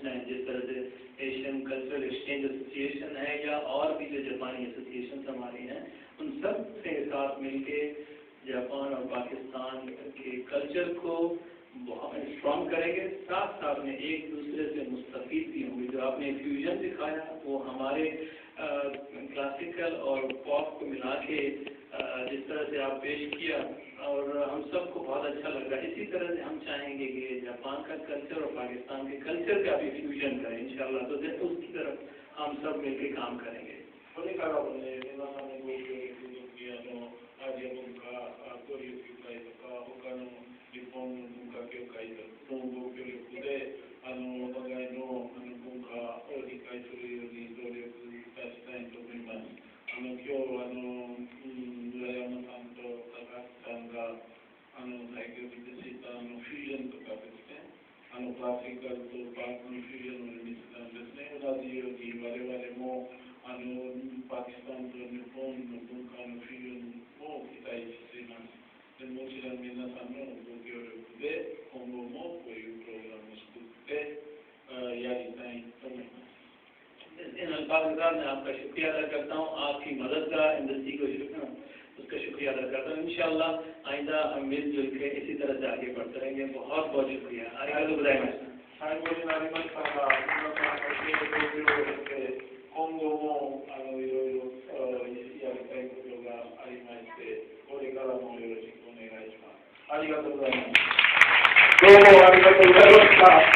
हैं, जिस तरह से एशियन कल्चरल एक्सचेंज एसोसिएशन है या और भी जो जापानी एसोसिएशन हमारे हैं, उन सब के साथ मिलके जापान और पाकिस्तान के कल्चर को स्ट्रॉन्ग करेंगे। साथ साथ में एक दूसरे से मुस्तफीद भी होंगे। जो आपने फ्यूजन दिखाया वो हमारे क्लासिकल और पॉप को मिला के जिस तरह से आप पेश किया और हम सबको बहुत अच्छा लगा। इसी तरह से हम चाहेंगे कि जापान का कल्चर और पाकिस्तान के कल्चर का भी फ्यूजन करें इंशाल्लाह। तो उसकी तरफ हम सब मिलकर काम करेंगे। क्लासिकल तो फ्यूजन पाकिस्तानと日本の文化のフュージョンを期待しています。でもちろん皆さんのご協力で今後もこういうプログラムを作ってやりたいと思います。इन अल्फाज के साथ मैं आपका शुक्रिया अदा करता हूँ। आपकी मदद का इंडस्ट्री को उसका शुक्रिया अदा करता हूँ। इंशाल्लाह आइंदा हम मिलजुल के इसी तरह से आगे बढ़ते रहेंगे। बहुत बहुत शुक्रिया। आरिगातो गोजाइमासु। 最後になりましたが、皆さんのご協力で今後もいろいろやりたいことがありまして、これからもよろしくお願いします。ありがとうございます。どうもありがとうございました。